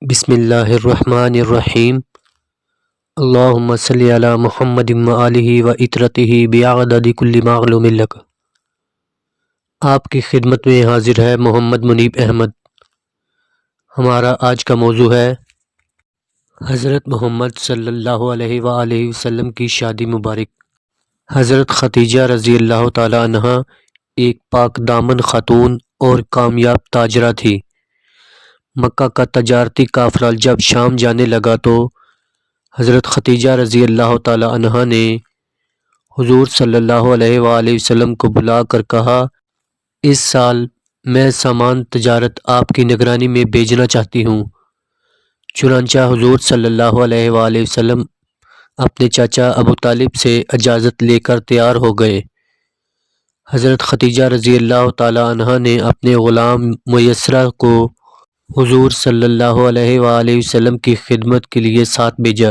بسم اللہ الرحمن الرحیم۔ اللہم صلی علی محمد وآلہ وعطرتہ بعدد کل معلوم لک۔ آپ کی خدمت میں حاضر ہے محمد منیب احمد۔ ہمارا آج کا موضوع ہے حضرت محمد صلی اللہ علیہ وآلہ وسلم کی شادی مبارک۔ حضرت خدیجہ رضی اللہ تعالی عنہا ایک پاک دامن خاتون اور کامیاب تاجرہ تھی۔ مکہ کا تجارتی قافلہ جب شام جانے لگا تو حضرت خدیجہ رضی اللہ تعالی عنہا نے حضور صلی اللہ علیہ وآلہ وسلم کو بلا کر کہا، اس سال میں سامان تجارت آپ کی نگرانی میں بھیجنا چاہتی ہوں۔ چنانچہ حضور صلی اللہ علیہ وآلہ وسلم اپنے چاچا ابو طالب سے اجازت لے کر تیار ہو گئے۔ حضرت خدیجہ رضی اللہ تعالی عنہا نے اپنے غلام میسرا کو حضور صلی اللہ علیہ وآلہ وسلم کی خدمت کے لیے ساتھ بھیجا۔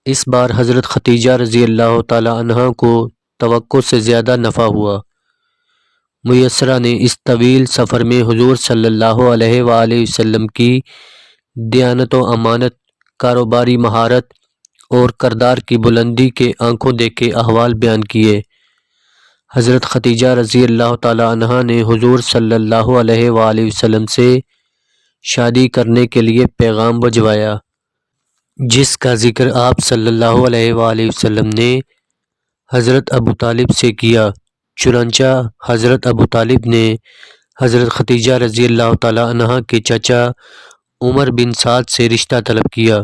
اس بار حضرت خدیجہ رضی اللہ تعالی عنہا کو توقع سے زیادہ نفع ہوا۔ میسرا نے اس طویل سفر میں حضور صلی اللہ علیہ وآلہ وسلم کی دیانت و امانت، کاروباری مہارت اور کردار کی بلندی کے آنکھوں دیکھے احوال بیان کیے۔ حضرت خدیجہ رضی اللہ تعالی عنہا نے حضور صلی اللہ علیہ وآلہ وسلم سے شادی کرنے کے لیے پیغام بھجوایا، جس کا ذکر آپ صلی اللہ علیہ وآلہ وسلم نے حضرت ابو طالب سے کیا۔ چنانچہ حضرت ابو طالب نے حضرت خدیجہ رضی اللہ تعالی عنہا کے چچا عمر بن سعد سے رشتہ طلب کیا،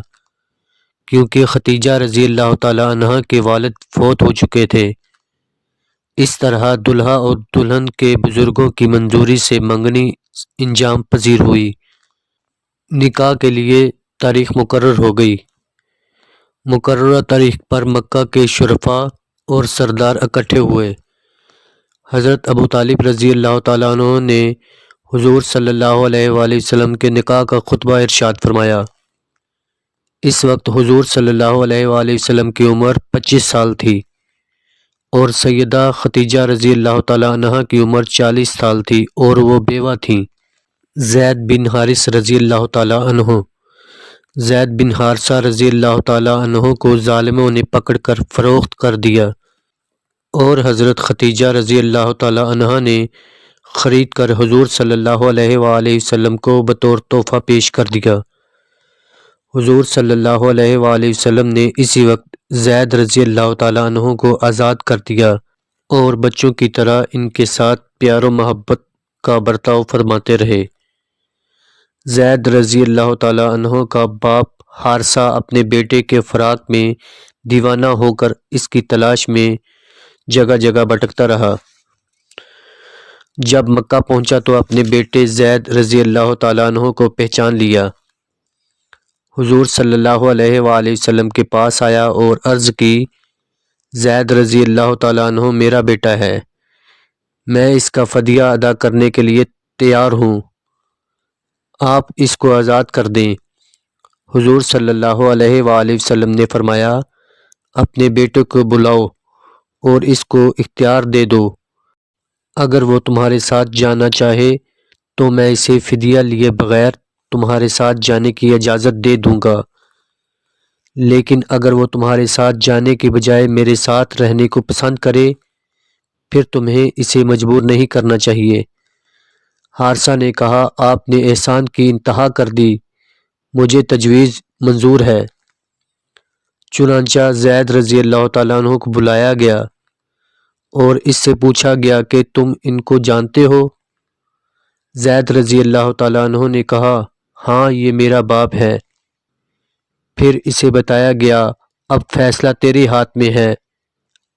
کیونکہ خدیجہ رضی اللہ تعالی عنہا کے والد فوت ہو چکے تھے۔ اس طرح دلہا اور دلہن کے بزرگوں کی منظوری سے منگنی انجام پذیر ہوئی۔ نکاح کے لیے تاریخ مقرر ہو گئی۔ مقررہ تاریخ پر مکہ کے شرفاء اور سردار اکٹھے ہوئے۔ حضرت ابو طالب رضی اللہ تعالیٰ عنہ نے حضور صلی اللہ علیہ وآلہ وسلم کے نکاح کا خطبہ ارشاد فرمایا۔ اس وقت حضور صلی اللہ علیہ وآلہ وسلم کی عمر 25 سال تھی اور سیدہ خدیجہ رضی اللہ تعالیٰ عنہا کی عمر 40 سال تھی اور وہ بیوہ تھیں۔ زید بن حارث رضی اللہ تعالیٰ عنہ۔ زید بن حارثہ رضی اللہ تعالیٰ عنہ کو ظالموں نے پکڑ کر فروخت کر دیا اور حضرت خدیجہ رضی اللہ تعالیٰ عنہ نے خرید کر حضور صلی اللہ علیہ وآلہ وسلم کو بطور تحفہ پیش کر دیا۔ حضور صلی اللہ علیہ وآلہ وسلم نے اسی وقت زید رضی اللہ تعالیٰ عنہ کو آزاد کر دیا اور بچوں کی طرح ان کے ساتھ پیار و محبت کا برتاؤ فرماتے رہے۔ زید رضی اللہ تعالیٰ عنہ کا باپ حارثہ اپنے بیٹے کے فراق میں دیوانہ ہو کر اس کی تلاش میں جگہ جگہ بھٹکتا رہا۔ جب مکہ پہنچا تو اپنے بیٹے زید رضی اللہ تعالیٰ عنہ کو پہچان لیا۔ حضور صلی اللہ علیہ وآلہ وسلم کے پاس آیا اور عرض کی، زید رضی اللہ تعالیٰ عنہ میرا بیٹا ہے، میں اس کا فدیہ ادا کرنے کے لیے تیار ہوں، آپ اس کو آزاد کر دیں۔ حضور صلی اللہ علیہ وآلہ وسلم نے فرمایا، اپنے بیٹے کو بلاؤ اور اس کو اختیار دے دو، اگر وہ تمہارے ساتھ جانا چاہے تو میں اسے فدیہ لیے بغیر تمہارے ساتھ جانے کی اجازت دے دوں گا، لیکن اگر وہ تمہارے ساتھ جانے کی بجائے میرے ساتھ رہنے کو پسند کرے پھر تمہیں اسے مجبور نہیں کرنا چاہیے۔ حارثہ نے کہا، آپ نے احسان کی انتہا کر دی، مجھے تجویز منظور ہے۔ چنانچہ زید رضی اللہ تعالیٰ عنہ کو بلایا گیا اور اس سے پوچھا گیا کہ تم ان کو جانتے ہو؟ زید رضی اللہ تعالیٰ عنہ نے کہا، ہاں یہ میرا باپ ہے۔ پھر اسے بتایا گیا، اب فیصلہ تیرے ہاتھ میں ہے،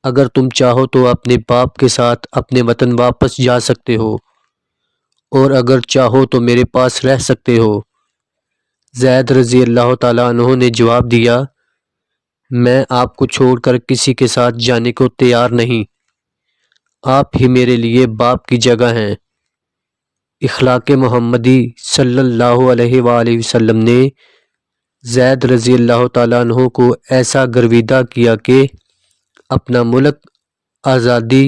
اگر تم چاہو تو اپنے باپ کے ساتھ اپنے وطن واپس جا سکتے ہو اور اگر چاہو تو میرے پاس رہ سکتے ہو۔ زید رضی اللہ تعالیٰ عنہ نے جواب دیا، میں آپ کو چھوڑ کر کسی کے ساتھ جانے کو تیار نہیں، آپ ہی میرے لیے باپ کی جگہ ہیں۔ اخلاق محمدی صلی اللہ علیہ وآلہ وسلم نے زید رضی اللہ تعالیٰ عنہ کو ایسا گرویدہ کیا کہ اپنا ملک، آزادی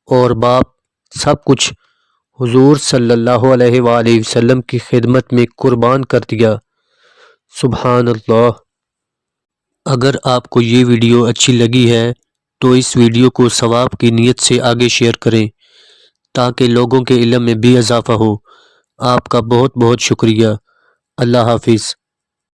اور باپ سب کچھ حضور صلی اللہ علیہ وآلہ وسلم کی خدمت میں قربان کر دیا۔ سبحان اللہ۔ اگر آپ کو یہ ویڈیو اچھی لگی ہے تو اس ویڈیو کو ثواب کی نیت سے آگے شیئر کریں تاکہ لوگوں کے علم میں بھی اضافہ ہو۔ آپ کا بہت بہت شکریہ۔ اللہ حافظ۔